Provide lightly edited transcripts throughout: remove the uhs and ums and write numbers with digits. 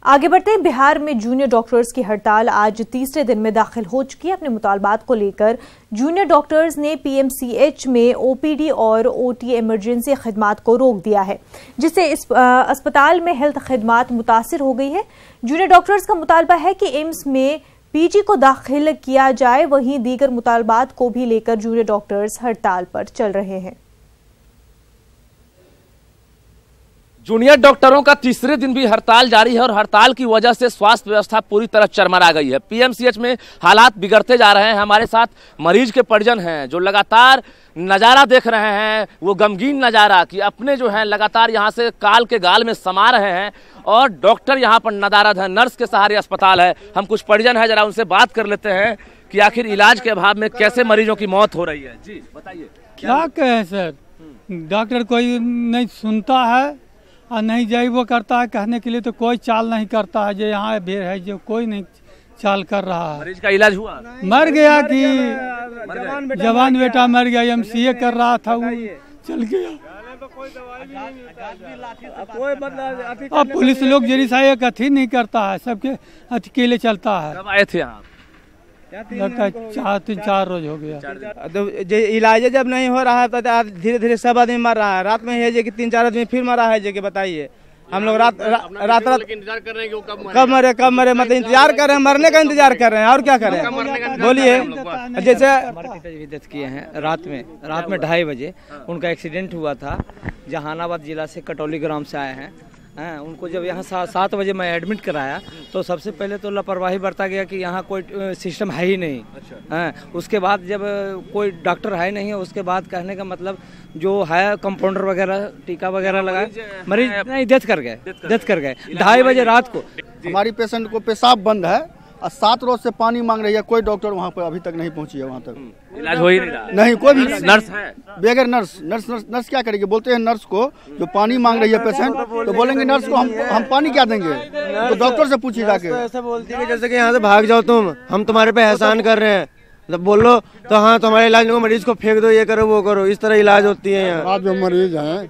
आगे बढ़ते हैं। बिहार में जूनियर डॉक्टर्स की हड़ताल आज तीसरे दिन में दाखिल हो चुकी है। अपने मुतालबात को लेकर जूनियर डॉक्टर्स ने पीएमसीएच में ओपीडी और ओटी इमरजेंसी खिदमात को रोक दिया है, जिससे इस अस्पताल में हेल्थ खिदमात मुतासिर हो गई है। जूनियर डॉक्टर्स का मुतालबा है कि एम्स में पीजी को दाखिल किया जाए, वहीं दीगर मुतालबात को भी लेकर जूनियर डॉक्टर्स हड़ताल पर चल रहे हैं। जूनियर डॉक्टरों का तीसरे दिन भी हड़ताल जारी है और हड़ताल की वजह से स्वास्थ्य व्यवस्था पूरी तरह चरमरा गई है। पीएमसीएच में हालात बिगड़ते जा रहे हैं। हमारे साथ मरीज के परिजन हैं जो लगातार नज़ारा देख रहे हैं, वो गमगीन नज़ारा कि अपने जो है लगातार यहाँ से काल के गाल में समा रहे हैं और डॉक्टर यहाँ पर नदारद है, नर्स के सहारे अस्पताल है। हम कुछ परिजन हैं, जरा उनसे बात कर लेते हैं कि आखिर इलाज के अभाव में कैसे मरीजों की मौत हो रही है। जी बताइए। क्या कहे सर, डॉक्टर कोई नहीं सुनता है और नहीं जाई वो करता है, कहने के लिए तो कोई चाल नहीं करता है। जो यहाँ भीड़ है जो कोई नहीं चाल कर रहा है। मरीज का इलाज हुआ? मर गया कि जवान बेटा मर गया, एमसीए कर रहा था वो चल गया। अब पुलिस लोग जैसा एक अथी नहीं करता है, सबके अकेले चलता है। कब आए थे आप? लगता है 3-4 रोज हो गया। तो इलाज जब नहीं हो रहा है तो धीरे धीरे सब आदमी मर रहा है। रात में है जो कि 3-4 आदमी फिर मरा है जो कि बताइए। हम लोग रात इंतजार कर रहे हैं कि कब मरे मतलब इंतजार कर रहे हैं, मरने का इंतजार कर रहे हैं और क्या करें। बोलिए। जैसे डेथ किए हैं रात में 2:30 बजे उनका एक्सीडेंट हुआ था। जहानाबाद जिला से कटौली ग्राम से आए हैं। उनको जब यहाँ 7 बजे मैं एडमिट कराया तो सबसे पहले तो लापरवाही बरता गया कि यहाँ कोई सिस्टम है ही नहीं। अच्छा। उसके बाद जब कोई डॉक्टर है नहीं है, उसके बाद कहने का मतलब जो है कंपाउंडर वगैरह टीका वगैरह लगाए, मरीज नहीं डेथ कर गए 2:30 बजे रात को। हमारी पेशेंट को पेशाब बंद है और 7 रोज से पानी मांग रही है, कोई डॉक्टर वहाँ पर अभी तक नहीं पहुँची है। वहाँ तक इलाज हो ही नहीं रहा। नहीं कोई भी नर्स है बगैर नर्स क्या करेगी। बोलते हैं नर्स को जो पानी मांग रही है पेशेंट, तो बोलेंगे नर्स को हम पानी क्या देंगे, तो डॉक्टर से पूछिए जाके। ऐसा बोलती है जैसे कि यहाँ से भाग जाओ तुम, हम तुम्हारे पे एहसान कर रहे हैं। जब बोलो तो हाँ तुम्हारे इलाज नहीं, मरीज को फेंक दो, ये करो वो करो, इस तरह इलाज होती है यहाँ। जो मरीज हैं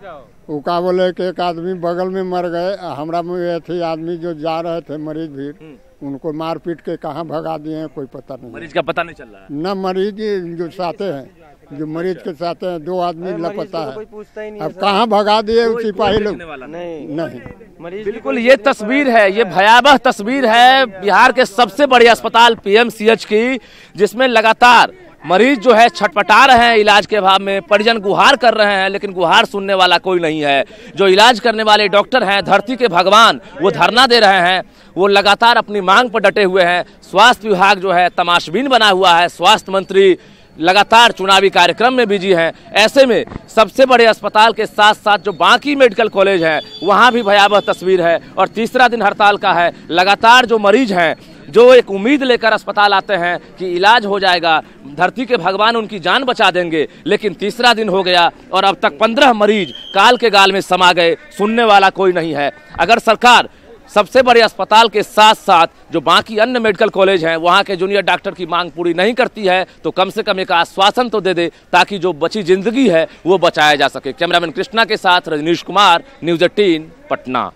वो क्या बोले कि एक आदमी बगल में मर गए, हमरा में थे आदमी जो जा रहे थे मरीज भी, उनको मार पीट के कहाँ भगा दिए हैं कोई पता नहीं। मरीज का पता नहीं चल रहा है। न मरीज जो साथे हैं, जो मरीज के साथ हैं 2 आदमी लापता है। अब कहाँ भगा दिए सिपाही लोग नहीं। बिल्कुल ये तस्वीर है, ये भयावह तस्वीर है बिहार के सबसे बड़े अस्पताल पीएमसीएच की, जिसमें लगातार मरीज जो है छटपटा रहे हैं इलाज के अभाव में। परिजन गुहार कर रहे हैं लेकिन गुहार सुनने वाला कोई नहीं है। जो इलाज करने वाले डॉक्टर हैं, धरती के भगवान, वो धरना दे रहे हैं, वो लगातार अपनी मांग पर डटे हुए हैं। स्वास्थ्य विभाग जो है तमाशबीन बना हुआ है। स्वास्थ्य मंत्री लगातार चुनावी कार्यक्रम में बिजी हैं। ऐसे में सबसे बड़े अस्पताल के साथ साथ जो बाकी मेडिकल कॉलेज हैं वहाँ भी भयावह तस्वीर है और तीसरा दिन हड़ताल का है। लगातार जो मरीज हैं जो एक उम्मीद लेकर अस्पताल आते हैं कि इलाज हो जाएगा, धरती के भगवान उनकी जान बचा देंगे, लेकिन तीसरा दिन हो गया और अब तक 15 मरीज काल के गाल में समा गए। सुनने वाला कोई नहीं है। अगर सरकार सबसे बड़े अस्पताल के साथ साथ जो बाकी अन्य मेडिकल कॉलेज हैं वहाँ के जूनियर डॉक्टर की मांग पूरी नहीं करती है तो कम से कम एक आश्वासन तो दे दे ताकि जो बची जिंदगी है वो बचाया जा सके। कैमरामैन कृष्णा के साथ रजनीश कुमार, न्यूज़ 18 पटना।